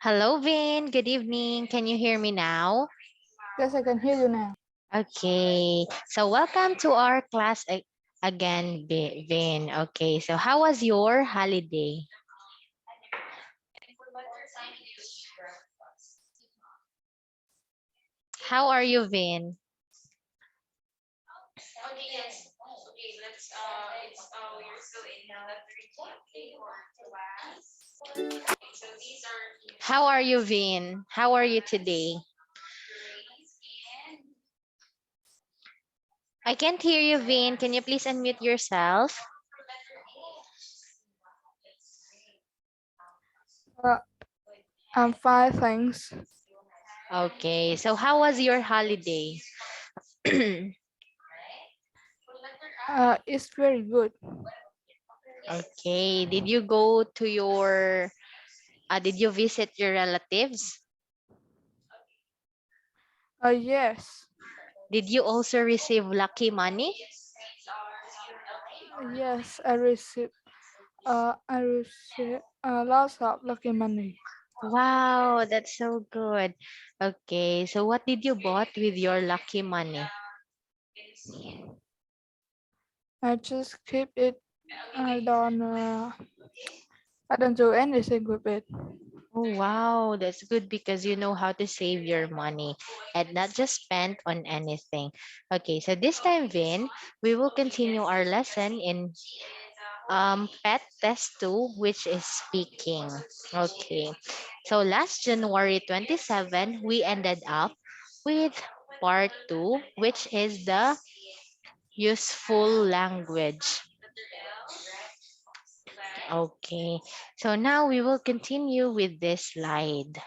Hello, Vin. Good evening. Can you hear me now? Yes, I can hear you now. Okay. So welcome to our class again, Vin. Okay. So how was your holiday? How are you, Vin? How are you, Vin? How are you today? I can't hear you, Vin. Can you please unmute yourself? Uh, I'm fine, thanks. Okay. So how was your holiday? It's very good. Okay. Did you go to your did you visit your relatives? Yes, Did you also receive lucky money? yes, I received lots of lucky money. Wow, that's so good. Okay, so what did you bought with your lucky money? I just keep it. I don't. I don't do anything with it. Oh, wow, that's good because you know how to save your money and not just spend on anything. Okay, so this time, Vin, we will continue our lesson in pet test 2, which is speaking. Okay, so last January 27, we ended up with part 2, which is the useful language. Okay, so now we will continue with this slide.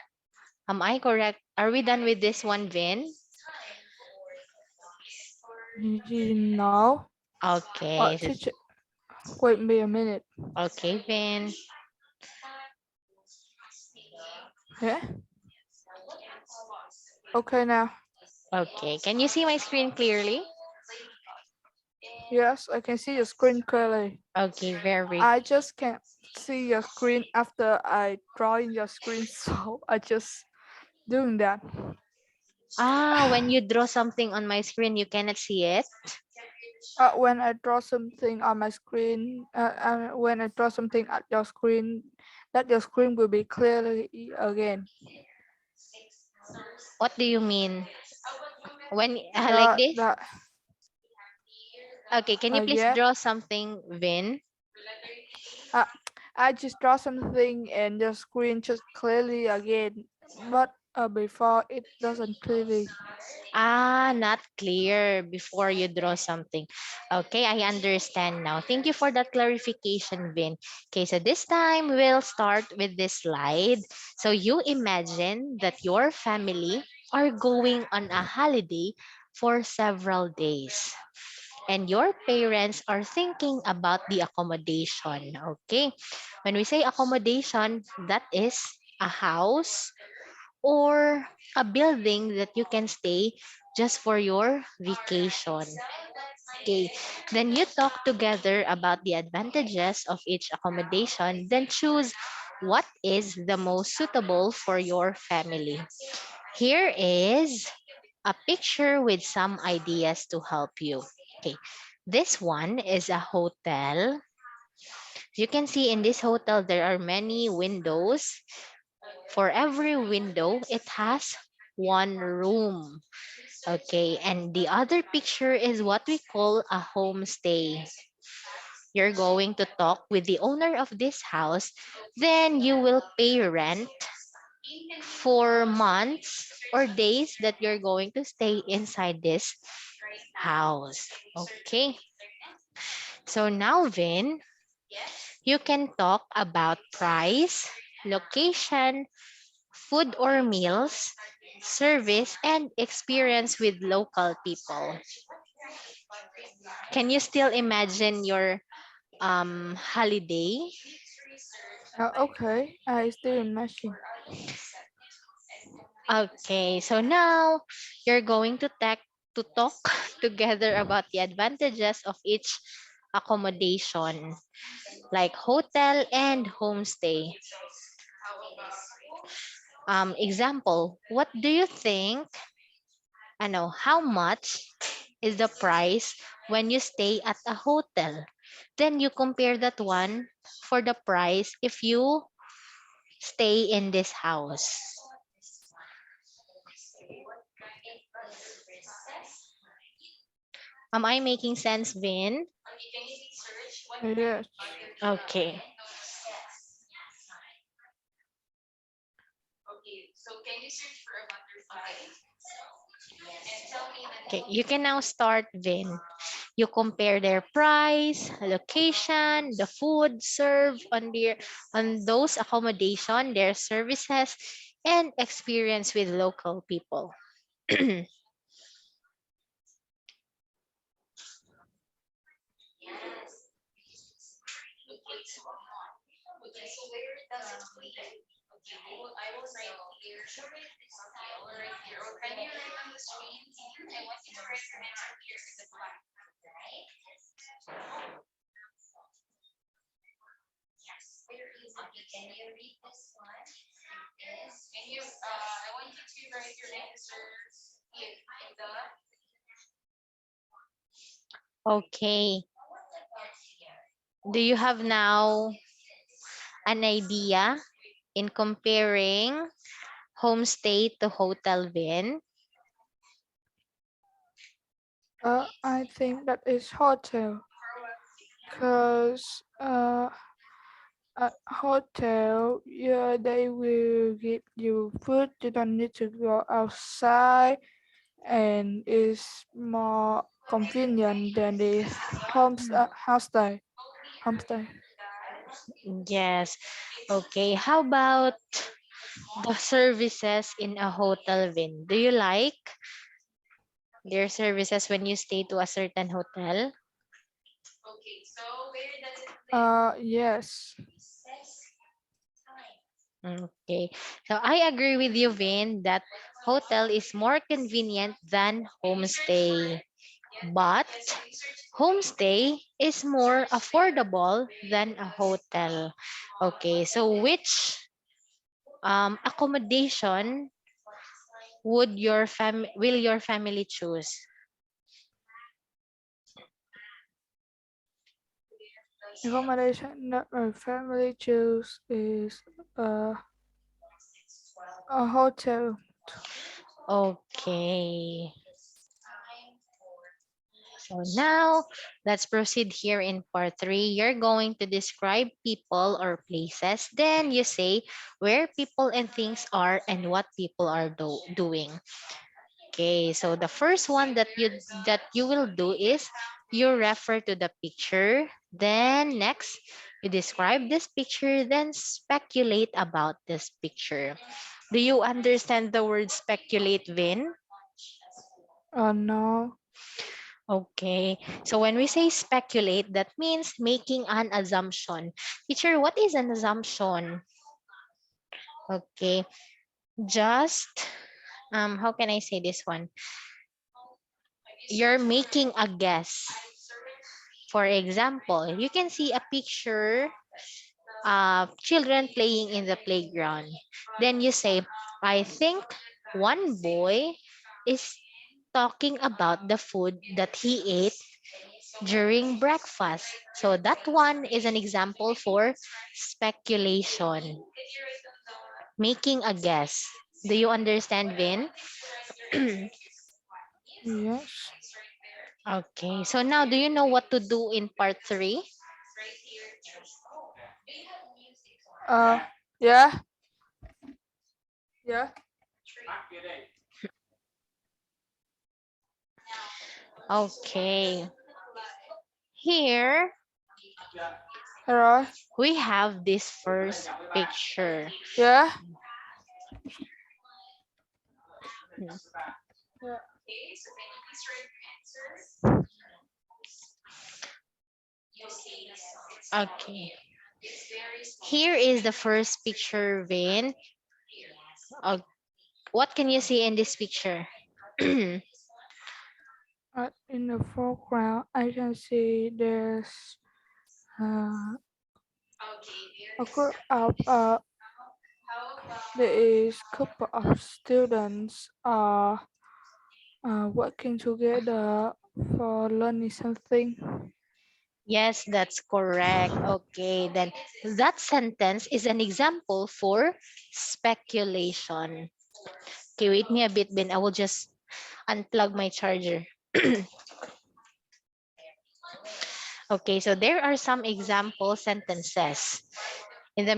Am I correct? Are we done with this one, Vin? No. Okay, Teacher, wait me a minute. okay, Vin. Yeah. Okay now. Okay, can you see my screen clearly? Yes, I can see your screen clearly. Okay, very. I just can't see your screen after I draw in your screen, so I just doing that. When you draw something on my screen, you cannot see it. When I draw something on my screen, when I draw something at your screen, that your screen will be clearly again. What do you mean? When like The this? the Okay, can you please yeah. draw something, Vin? Uh, I just draw something and your screen just clearly again, but before it doesn't clearly. Not clear before you draw something. Okay, I understand now. Thank you for that clarification, Vin. Okay, so this time we'll start with this slide. So you imagine that your family are going on a holiday for several days. And your parents are thinking about the accommodation. Okay, when we say accommodation, that is a house or a building that you can stay just for your vacation. Okay, then you talk together about the advantages of each accommodation, then choose what is the most suitable for your family. Here is a picture with some ideas to help you. Okay, this one is a hotel. You can see in this hotel there are many windows. For every window, it has one room. Okay, and the other picture is what we call a homestay. You're going to talk with the owner of this house, then you will pay rent for months or days that you're going to stay inside this house. Okay, so now, Vin, you can talk about price, location, food or meals, service, and experience with local people. Can you still imagine your holiday? Okay, I still imagine. Okay, so now you're going to talk together about the advantages of each accommodation, like hotel and homestay. Example, what do you think? I know how much is the price when you stay at a hotel? Then you compare that one for the price if you stay in this house. Am I making sense, Vin? Yes. Okay. Okay, you can now start, Vin. You compare their price, location, the food served on those accommodation, their services, and experience with local people. Okay. Do you have now an idea in comparing homestay to hotel, Vin? I think that is hotel, cause at hotel, yeah, they will give you food. You don't need to go outside, and it's more convenient than the house stay. Homestay. Yes. Okay. How about the services in a hotel, Vin? Do you like their services when you stay to a certain hotel? Yes. Okay. So I agree with you, Vin, that hotel is more convenient than homestay. But homestay is more affordable than a hotel. Okay. So which accommodation will your family choose? Accommodation that my family choose is uh, a hotel. Okay. So now let's proceed here in part three. You're going to describe people or places. Then you say where people and things are and what people are doing. Okay, so the first one that you will do is you refer to the picture. Then next, you describe this picture, then speculate about this picture. Do you understand the word speculate, Vin? No. Okay, so when we say speculate, that means making an assumption. Teacher, what is an assumption? Okay, just how can I say this one? You're making a guess. For example, you can see a picture of children playing in the playground. Then you say, I think one boy is talking about the food that he ate during breakfast. So that one is an example for speculation, making a guess. Do you understand, Vin? Yes. Okay, so now do you know what to do in part three? Uh, yeah. Yeah. Okay, here Alright. we have this first picture. Yeah. Yeah. Okay, here is the first picture, Vin. Uh, what can you see in this picture? In the foreground, I can see there's uh, a group of There is couple of students working together for learning something. Yes, that's correct. Okay, then that sentence is an example for speculation. Okay, wait me a bit, Ben. I will just unplug my charger. Okay, so there are some example sentences. In the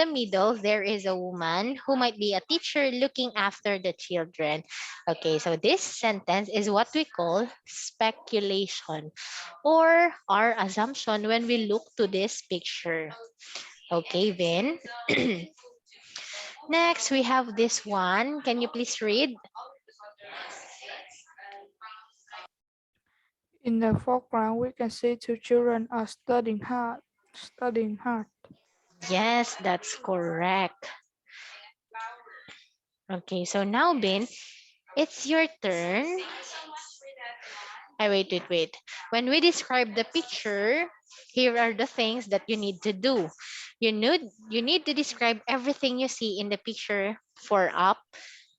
middle, there is a woman who might be a teacher looking after the children. Okay, so this sentence is what we call speculation or our assumption when we look to this picture. Okay, then. Next, we have this one. Can you please read? In the foreground, we can see two children are studying hard. Studying hard. Yes, that's correct. Okay, so now, Ben, it's your turn. Wait. When we describe the picture, here are the things that you need to do. You need to describe everything you see in the picture for up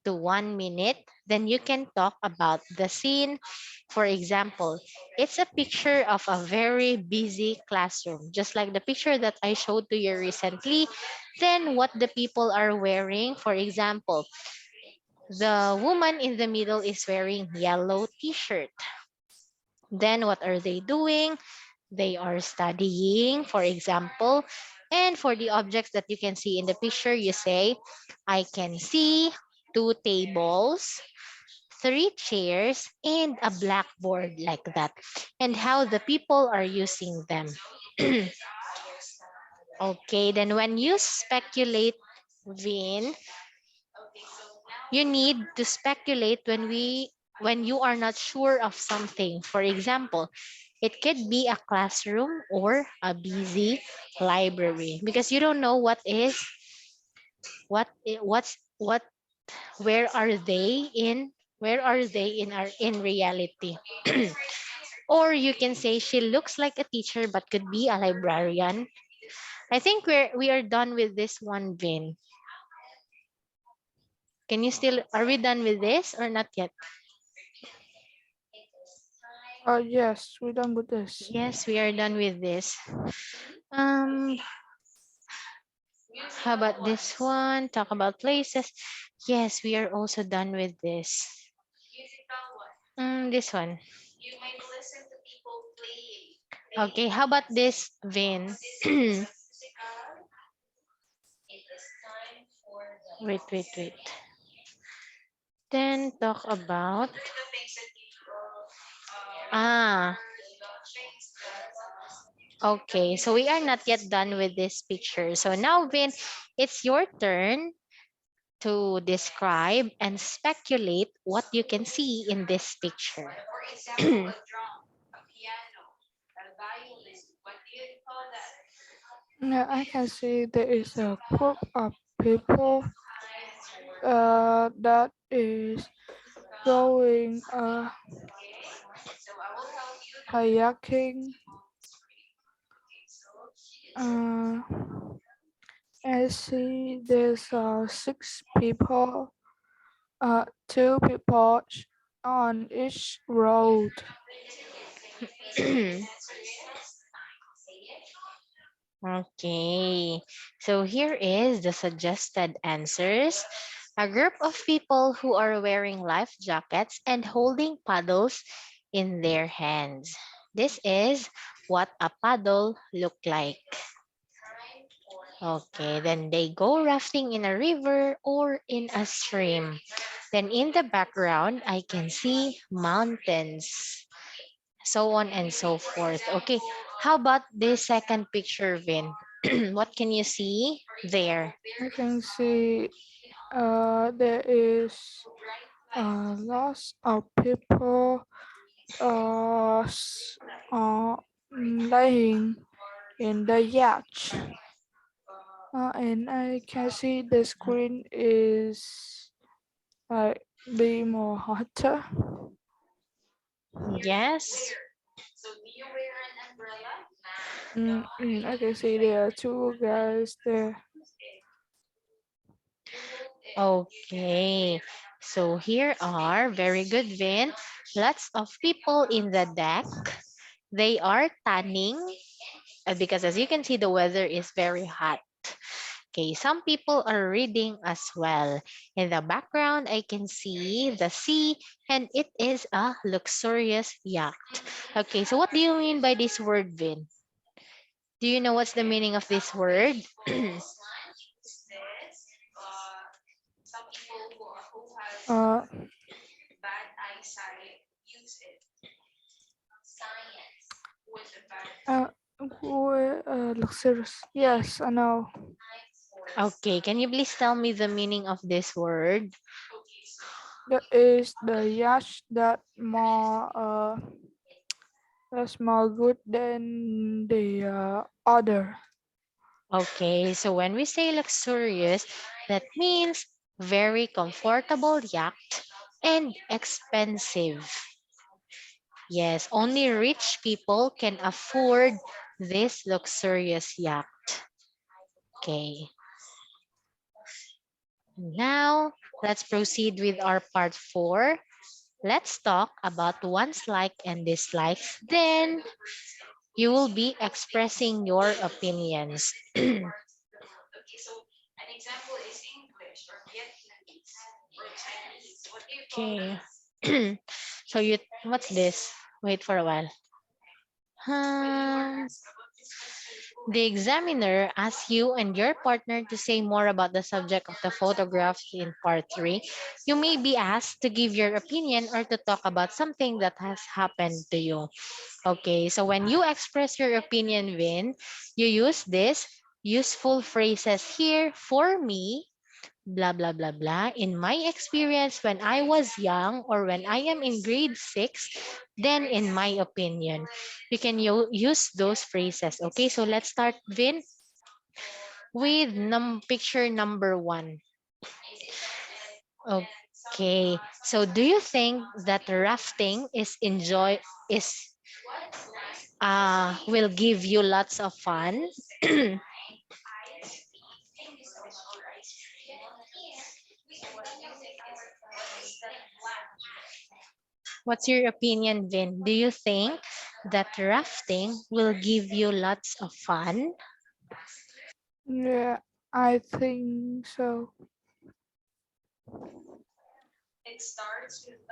to 1 minute. Then you can talk about the scene. For example, it's a picture of a very busy classroom, just like the picture that I showed to you recently. Then what the people are wearing, for example, the woman in the middle is wearing yellow t-shirt. Then what are they doing? They are studying, for example. And for the objects that you can see in the picture, you say, I can see two tables, three chairs, and a blackboard like that. And how the people are using them. Okay, then when you speculate, Vin, you need to speculate when you are not sure of something. For example, it could be a classroom or a busy library because you don't know what where are they in in reality. Or you can say she looks like a teacher but could be a librarian. I think we are done with this one, Vin. Can you still Are we done with this or not yet? Yes, we're done with this. Yes, we are done with this. Um, how about this one? Talk about places. Yes, we are also done with this. This one. Okay, how about this, Vin? Wait. Then talk about ah. Okay, so we are not yet done with this picture. So now, Vin, it's your turn to describe and speculate what you can see in this picture. Now I can see there is a group of people that is going kayaking. Uh, I see there's six people, two people on each road. Okay, so here is the suggested answers. A group of people who are wearing life jackets and holding paddles in their hands. This is what a paddle look like. Okay, then they go rafting in a river or in a stream. Then in the background, I can see mountains, so on and so forth. Okay, how about this second picture, Vin? What can you see there? I can see there is lots of people laying in the yacht. And I can see the screen is like be more hotter. Yes. I can see there are two guys there. Okay. So here are, very good, Vin. Lots of people in the deck. They are tanning because as you can see, the weather is very hot. Okay, some people are reading as well. In the background, I can see the sea and it is a luxurious yacht. Okay, so what do you mean by this word, Vin? Do you know what's the meaning of this word? Uh, uh, luxurious. Yes, I know. Okay, can you please tell me the meaning of this word? That is the yacht that's more good than the other. Okay, so when we say luxurious, that means very comfortable yacht and expensive. Yes, only rich people can afford this luxurious yacht. Okay, now let's proceed with our part 4. Let's talk about one's like and dislikes. Then you will be expressing your opinions. Okay. So you, what's this? Wait for a while. Um, the examiner asks you and your partner to say more about the subject of the photographs in part 3. You may be asked to give your opinion or to talk about something that has happened to you. Okay, so when you express your opinion, Vin, you use this useful phrases here. For me, blah blah blah blah, in my experience when I was young or when I am in grade 6, then in my opinion, you can use those phrases. Okay, so let's start, Vin, with picture number 1. Okay, so do you think that rafting is will give you lots of fun? What's your opinion, Vin? Do you think that rafting will give you lots of fun? Yeah, I think so.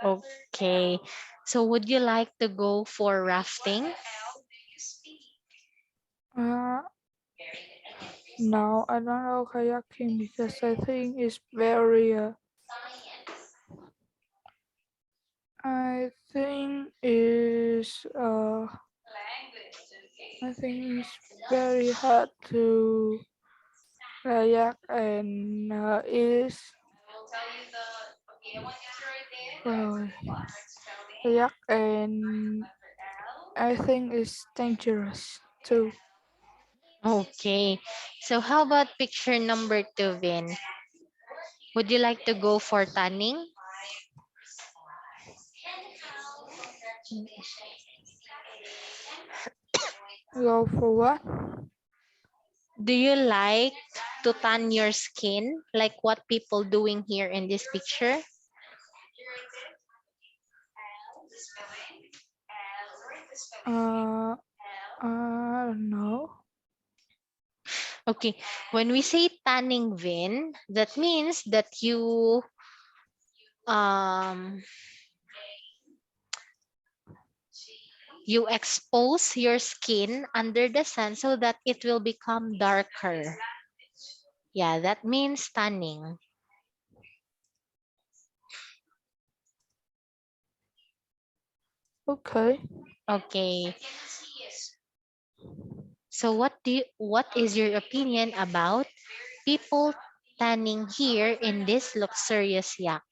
Okay. So would you like to go for rafting? Uh, no, I don't know kayaking because I think is I think it's very hard to kayak and is uh, kayak and I think it's dangerous too. Okay. So how about picture number 2, Vin? Would you like to go for tanning? Go for what? Do you like to tan your skin like what people doing here in this picture? Uh, I don't know. Okay. When we say tanning, Vin, that means that um you expose your skin under the sun so that it will become darker. Yeah, that means tanning. Okay. Okay. So what is your opinion about people tanning here in this luxurious yacht?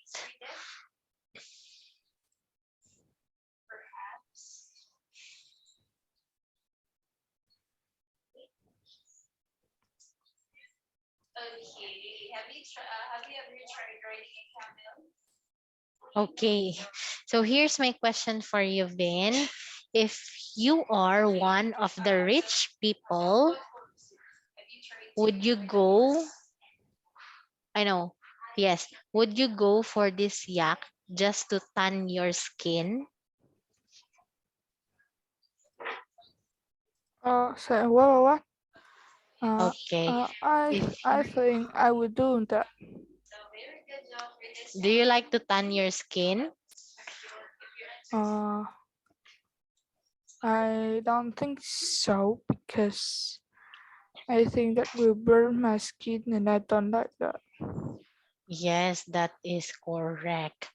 Okay. So here's my question for you, Vin. If you are one of the rich people, would you go I know. Yes. Would you go for this yak just to tan your skin? So what? Okay. If I think I will do that. do you like to tan your skin? Uh, I don't think so because I think that will burn my skin and I don't like that. Yes, that is correct.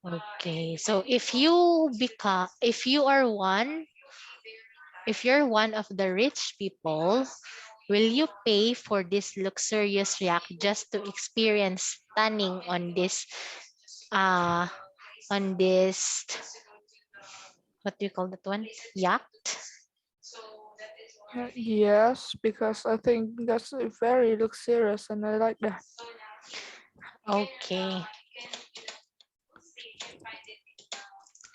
Okay. So if you're one of the rich people, will you pay for this luxurious yacht just to experience tanning uh on this what do you call that one? Yacht? Yes, because I think that's very luxurious and I like that. Okay.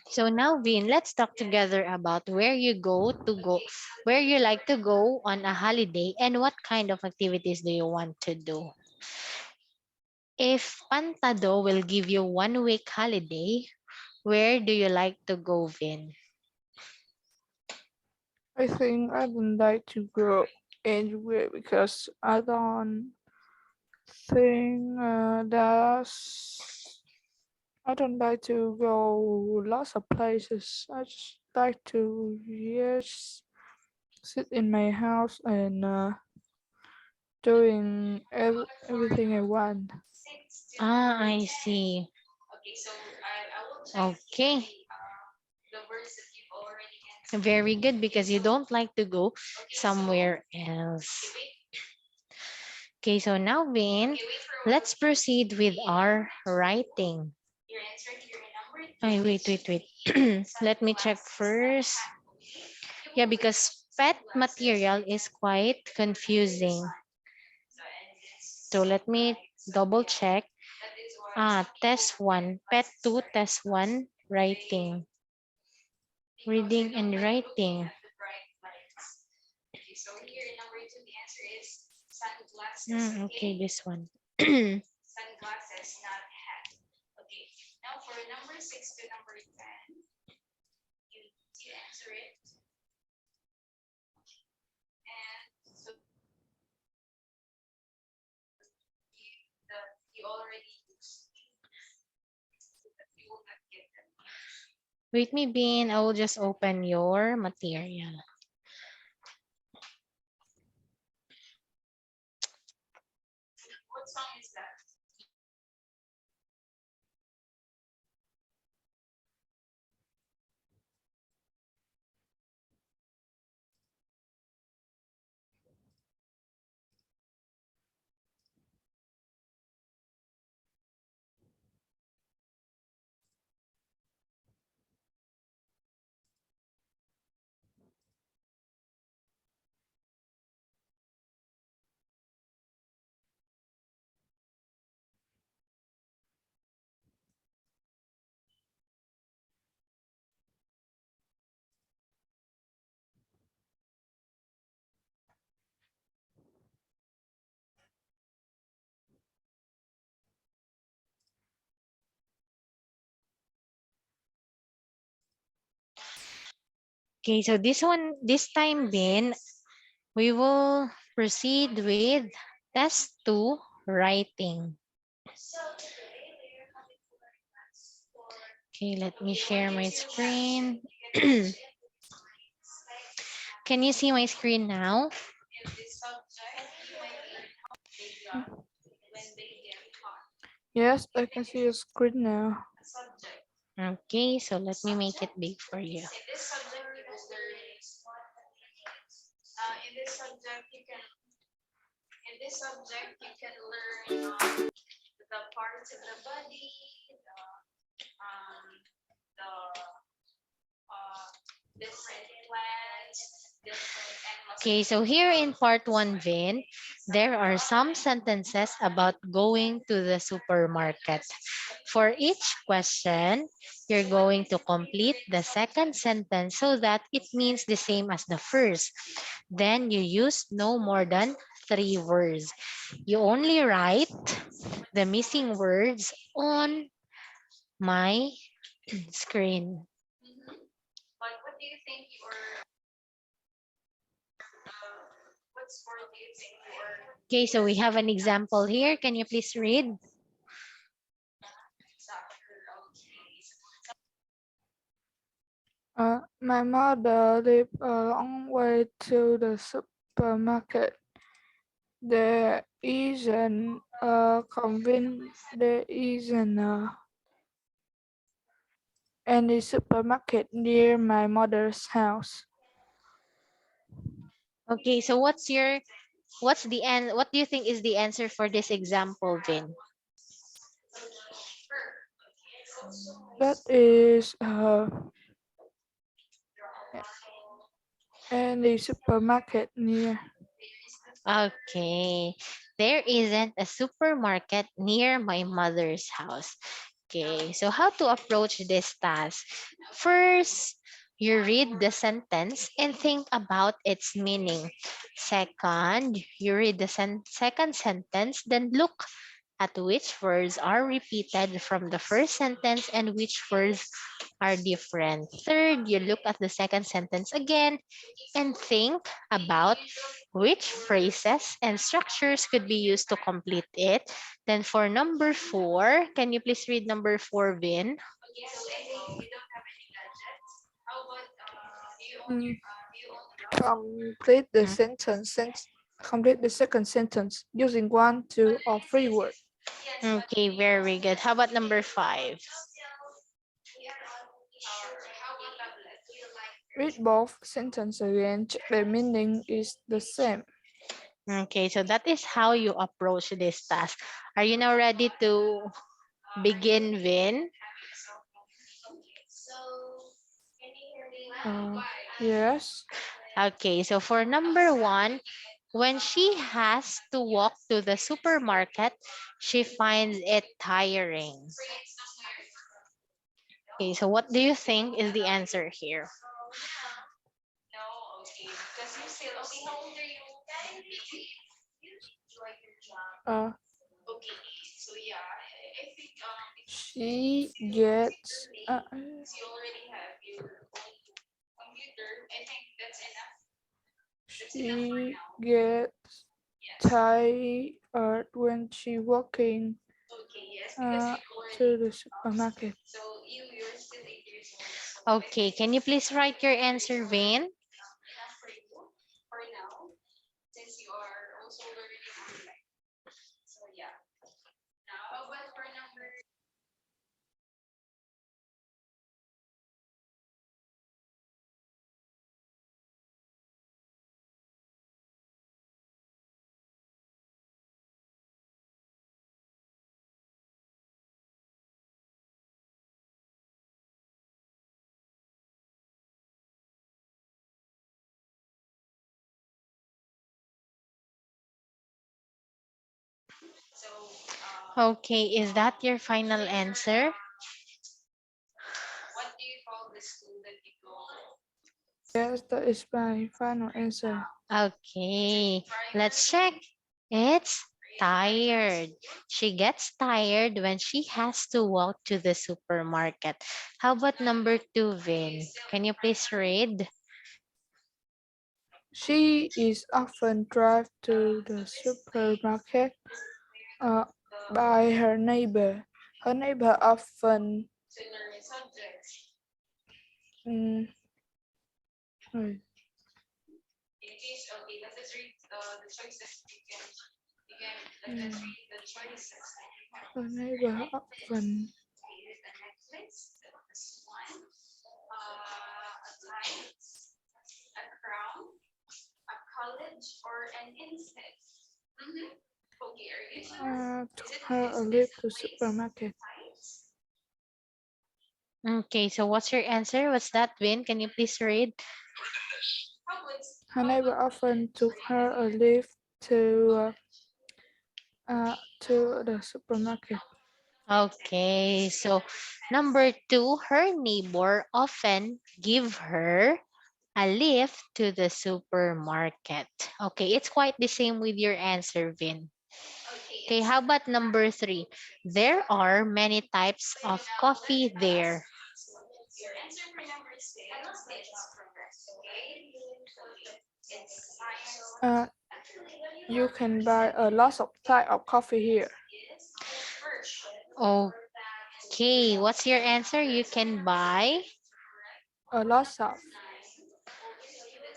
So now Vin, let's talk together about where you like to go on a holiday and what kind of activities do you want to do. If Pantado will give you 1 week holiday, where do you like to go, Vin? I think I don't like to go anywhere because I don't think I don't like to go lots of places. I just like to just sit in my house and doing everything I want. Ah, I see. Okay. Very good because you don't like to go somewhere else. Okay, so now, Vin, let's proceed with our writing. Ay, wait. Let me check first. Yeah, because pet material is quite confusing. So let me double check. Test 1, pet 2, test 1, writing. Reading and writing. Okay, this one. Wait me, Bean. I will just open your material. Okay, so this time, Bean, we will proceed with test 2, writing. Okay, let me share my screen. Can you see my screen now? Yes, I can see your screen now. Okay, so let me make it big for you. Okay, so here in part 1, Vin, there are some sentences about going to the supermarket. For each question, you're going to complete the second sentence so that it means the same as the first. Then you use no more than 3 words. You only write the missing words on my screen. Okay, so we have an example here. Can you please read? My mother lived a long way to the supermarket. There isn't any supermarket near my mother's house. Okay, so what's the end? What do you think is the answer for this example, Vin? That is any supermarket near. Okay, there isn't a supermarket near my mother's house. Okay, so how to approach this task? First, you read the sentence and think about its meaning. Second, you read the second sentence, then look at which words are repeated from the first sentence and which words are different. Third, you look at the second sentence again and think about which phrases and structures could be used to complete it. Then for number four, can you please read number four, Vin? Mm, complete the Mm, complete the second sentence using one, two, or three words. okay, very good. How about number five? Read both sentences again. Check the meaning is the same. Okay, so that is how you approach this task. Are you now ready to begin, Vin? Uh, yes. Okay, so for number one, when she has to walk to the supermarket, she finds it tiring. Okay, so what do you think is the answer here? Uh, she gets she gets tired when she walking uh, to the supermarket. Okay, can you please write your answer, Vane? Okay, is that your final answer? Yes, that is my final answer. Okay, let's check. It's tired. She gets tired when she has to walk to the supermarket. How about number two, Vin? Can you please read? She is often drive to the supermarket uh, by her neighbor. Her neighbor often mm, wait, mm, her neighbor often took her a lift to supermarket. Okay, so what's your answer? What's that, Vin? Can you please read? Her neighbor often took her a lift to the supermarket. Okay, so number two, her neighbor often give her a lift to the supermarket. Okay, it's quite the same with your answer, Vin. Okay, how about number three? There are many types of coffee there. Uh, you can buy a lot of type of coffee here. Okay, what's your answer? You can buy A lot of,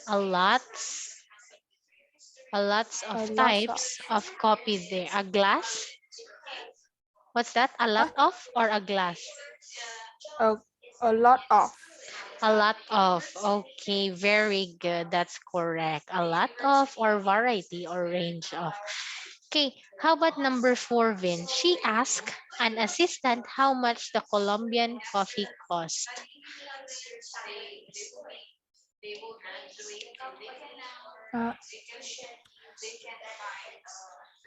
a lot, a lots of a lot of. types of coffee there. A glass? What's that? A lot What? of or a glass? A, a lot of. A lot of. Okay, very good. That's correct. A lot of or variety or range of. Okay, how about number four, Vin? She asked an assistant how much the Colombian coffee cost. Uh,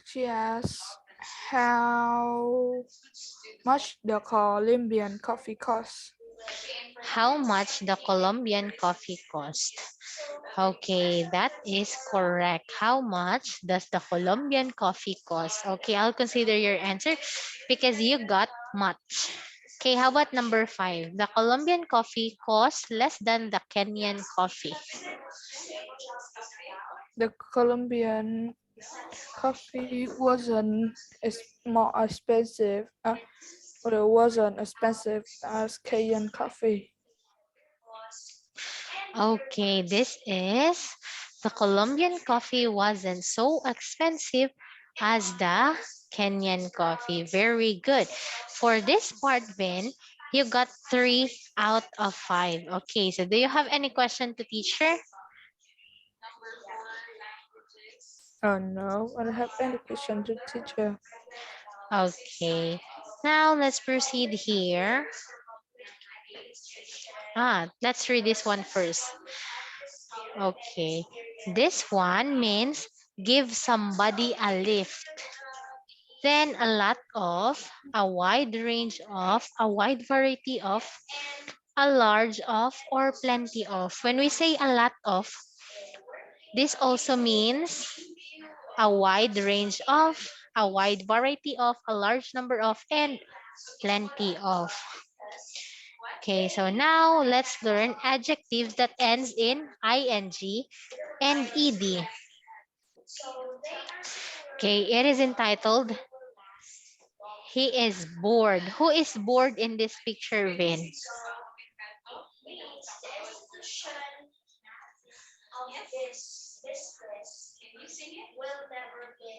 she asks how much the Colombian coffee costs. How much the Colombian coffee cost? Okay, that is correct. How much does the Colombian coffee cost? Okay, I'll consider your answer because you got much. Okay, how about number five? The Colombian coffee costs less than the Kenyan coffee. The Colombian coffee wasn't more expensive, but it wasn't expensive as Kenyan coffee. Okay, this is the Colombian coffee wasn't so expensive as the Kenyan coffee. Very good. For this part, Vin, you got 3 out of 5. Okay, so do you have any question to teacher? Oh no, I don't have any question to teacher. Okay, now let's proceed here. Let's read this one first. Okay, this one means give somebody a lift. Then a lot of, a wide range of, a wide variety of, a large of, or plenty of. When we say a lot of, this also means a wide range of, a wide variety of, a large number of, and plenty of. Okay, so now let's learn adjectives that ends in ing and ed. Okay, it is entitled He is bored. Who is bored in this picture, Vin?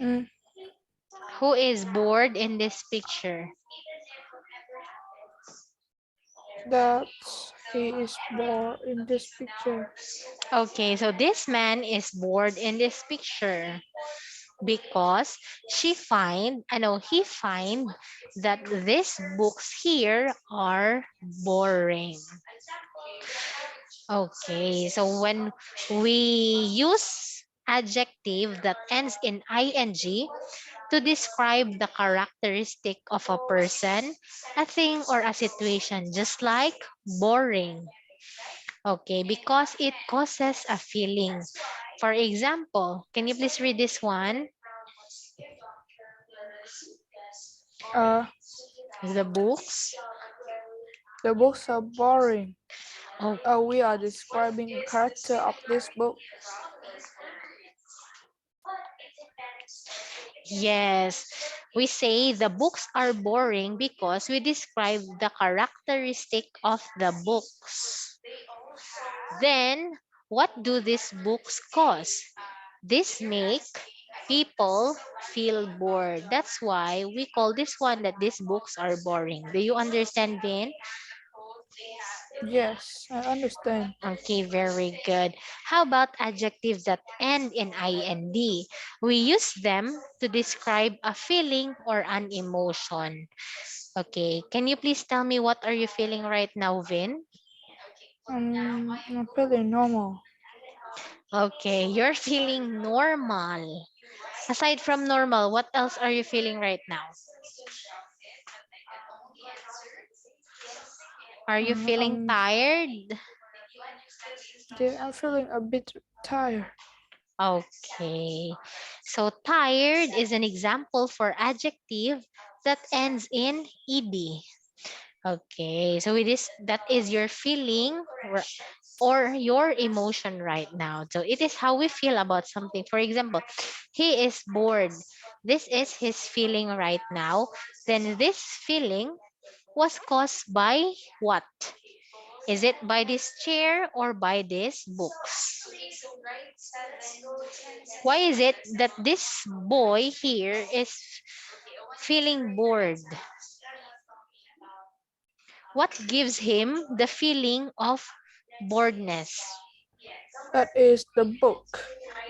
Mm, Who is bored in this picture? that he is bored in this picture. Okay, so this man is bored in this picture because he find that these books here are boring. Okay, so when we use adjective that ends in ing to describe the characteristic of a person, a thing, or a situation, just like boring. Okay, because it causes a feeling. For example, can you please read this one? Uh, The books. the books are boring. Oh, We are describing a character of this book. yes. We say the books are boring because we describe the characteristic of the books. Then, what do these books cause? This make people feel bored. That's why we call this one that these books are boring. Do you understand, Vin? Yes, I understand. Okay, very good. How about adjectives that end in ing? We use them to describe a feeling or an emotion. Okay, can you please tell me what are you feeling right now, Vin? I'm feeling normal. Okay, you're feeling normal. Aside from normal, what else are you feeling right now? Are you Um, feeling I'm, tired? yeah, I'm feeling a bit tired. Okay. So tired is an example for adjective that ends in ed. Okay. So it is that is your feeling or your emotion right now. So it is how we feel about something. For example, he is bored. This is his feeling right now. Then this feeling was caused by what? Is it by this chair or by these books? Why is it that this boy here is feeling bored? What gives him the feeling of boredness? That is the book.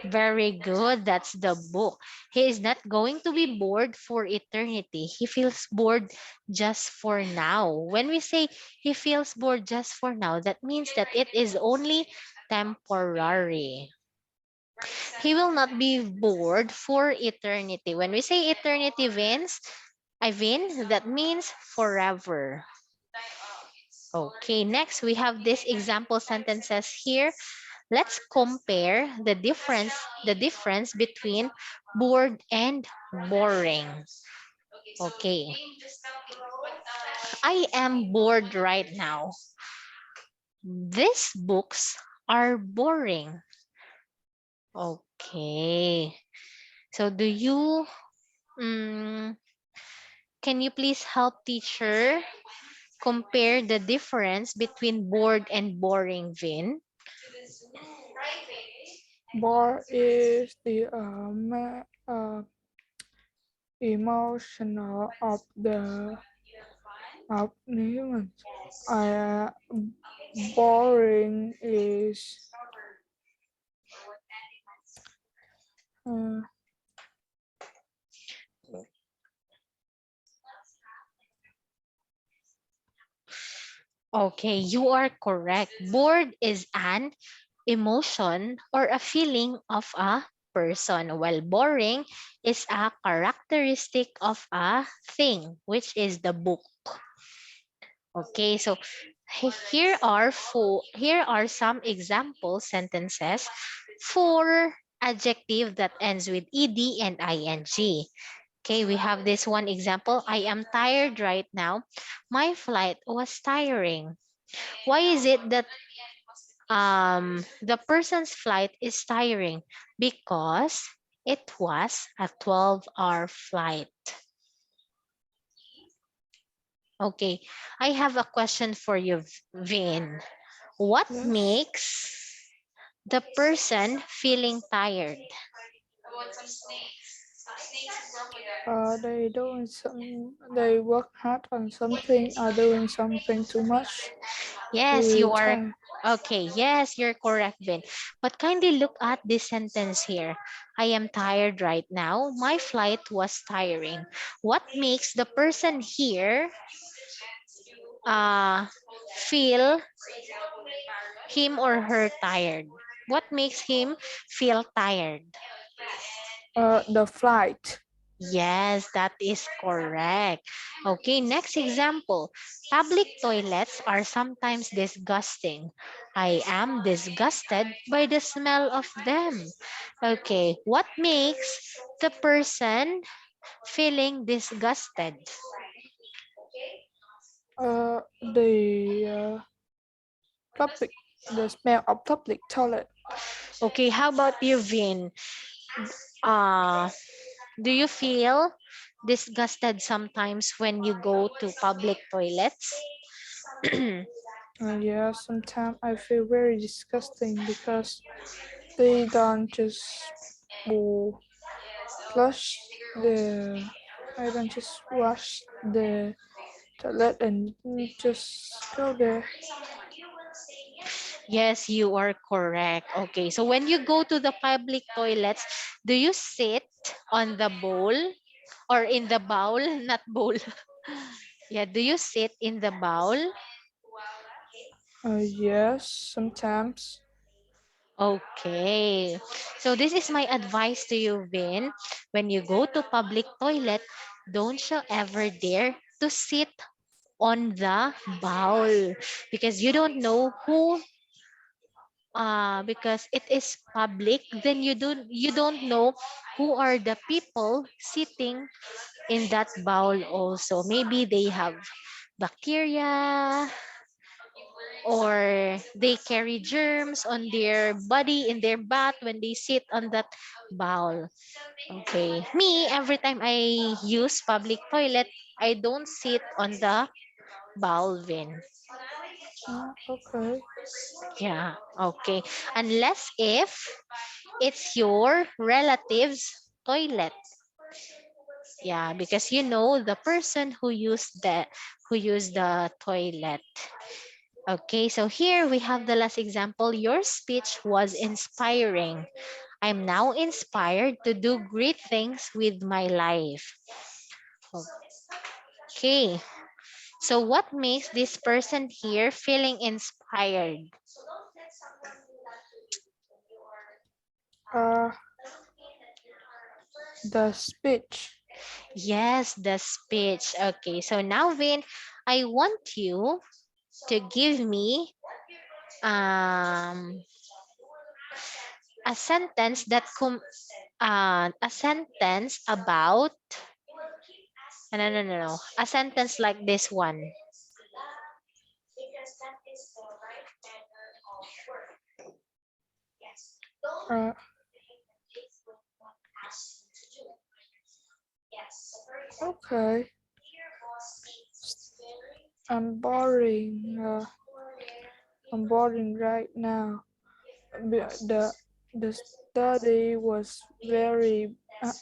Very good. That's the book. He is not going to be bored for eternity. He feels bored just for now. When we say he feels bored just for now, that means that it is only temporary. He will not be bored for eternity. When we say eternity, Vin, that means forever. Okay, next we have this example sentences here. Let's compare the difference between bored and boring. Okay. I am bored right now. These books are boring. Okay. So mm, can you please help teacher compare the difference between bored and boring, Vin? Bore is the emotional of the humans. Boring is uh, Okay, you are correct. Bored is an emotion or a feeling of a person, while boring is a characteristic of a thing, which is the book. Okay, so here are some example sentences for adjective that ends with ed and ing. Okay, we have this one example. I am tired right now. My flight was tiring. Why is it that the person's flight is tiring? Because it was a 12-hour flight. Okay, I have a question for you, Vin. What yes. makes the person feeling tired? They work hard on something or doing something too much. Yes, They you are. tired. Okay, yes, you're correct, Vin. But kindly look at this sentence here. I am tired right now. My flight was tiring. What makes the person here uh, feel him or her tired? What makes him feel tired? The flight. Yes, that is correct. Okay, next example. Public toilets are sometimes disgusting. I am disgusted by the smell of them. Okay, what makes the person feeling disgusted? The public. The smell of public toilet. Okay, how about you, Vin? Uh, do you feel disgusted sometimes when you go to public toilets? Yeah, sometimes I feel very disgusting because they don't just uh, flush the. I don't just wash the toilet and just go there. Yes, you are correct. Okay, so when you go to the public toilets, do you sit on the bowl or in the bowl? Not bowl. Yeah, do you sit in the bowl? Yes, sometimes. Okay, so this is my advice to you, Vin. When you go to public toilet, don't you ever dare to sit on the bowl because you don't know because it is public, then you don't know who are the people sitting in that bowl also. Maybe they have bacteria or they carry germs on their body in their butt when they sit on that bowl. Okay. Me, every time I use public toilet, I don't sit on the bowl bin. Okay. Yeah. Okay. Unless if it's your relative's toilet. Yeah, because you know the person who used the toilet. Okay, so here we have the last example. Your speech was inspiring. I'm now inspired to do great things with my life. Okay, so what makes this person here feeling inspired? Uh, the speech. Yes, the speech. Okay, so now, Vin, I want you to give me um, a sentence a sentence about no, no, no, no, a sentence like this one. Uh, okay. I'm boring. I'm boring right now. The study was very.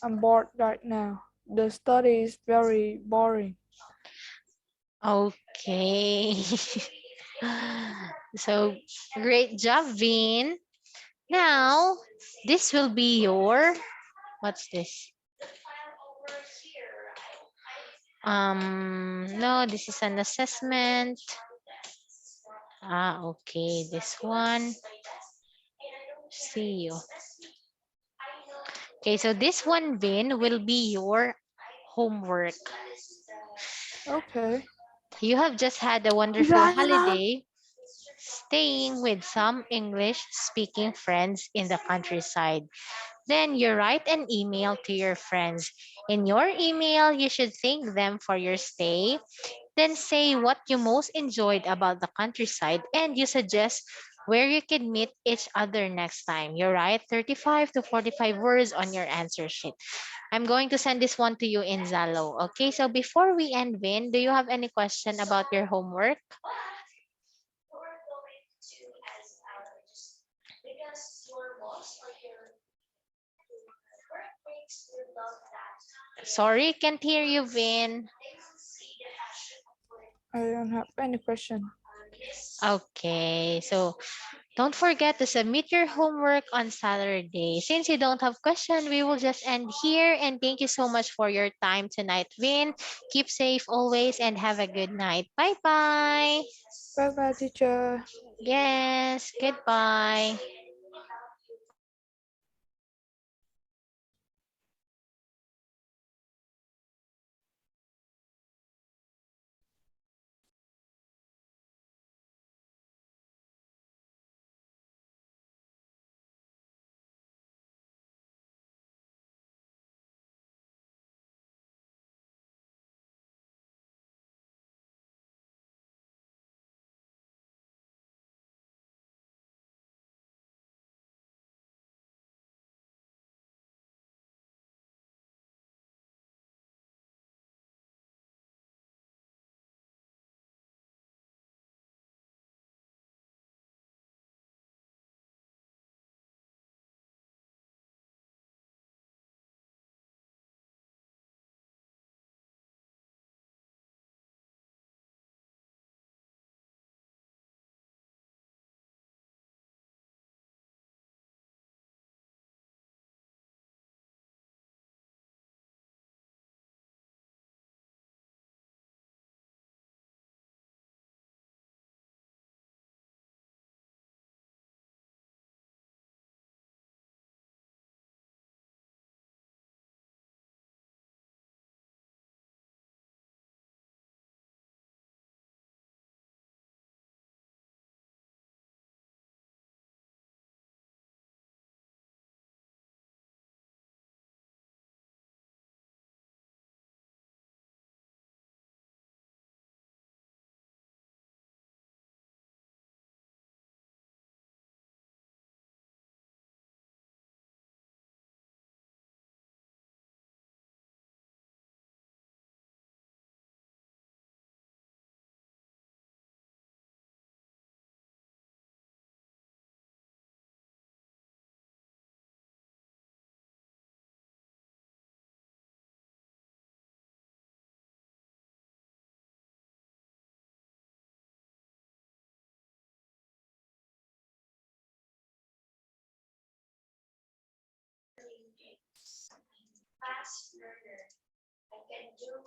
I'm bored right now. The study is very boring. Okay. So great job, Vin. Now, this will be your what's this? No, this is an assessment. Okay, this one. See you. Okay, so this one, Vin, will be your homework. Okay. You have just had a wonderful Diana. holiday staying with some English speaking friends in the countryside. Then you write an email to your friends. In your email, you should thank them for your stay. Then say what you most enjoyed about the countryside and you suggest where you can meet each other next time. You write 35 to 45 words on your answer sheet. I'm going to send this one to you in Zalo. Okay, so before we end, Vin, do you have any question about your homework? Sorry, can't hear you, Vin. I don't have any question. Okay, so don't forget to submit your homework on Saturday. Since you don't have question, we will just end here. And thank you so much for your time tonight, Vin. Keep safe always and have a good night. Bye-bye. Bye bye, teacher. Yes, goodbye.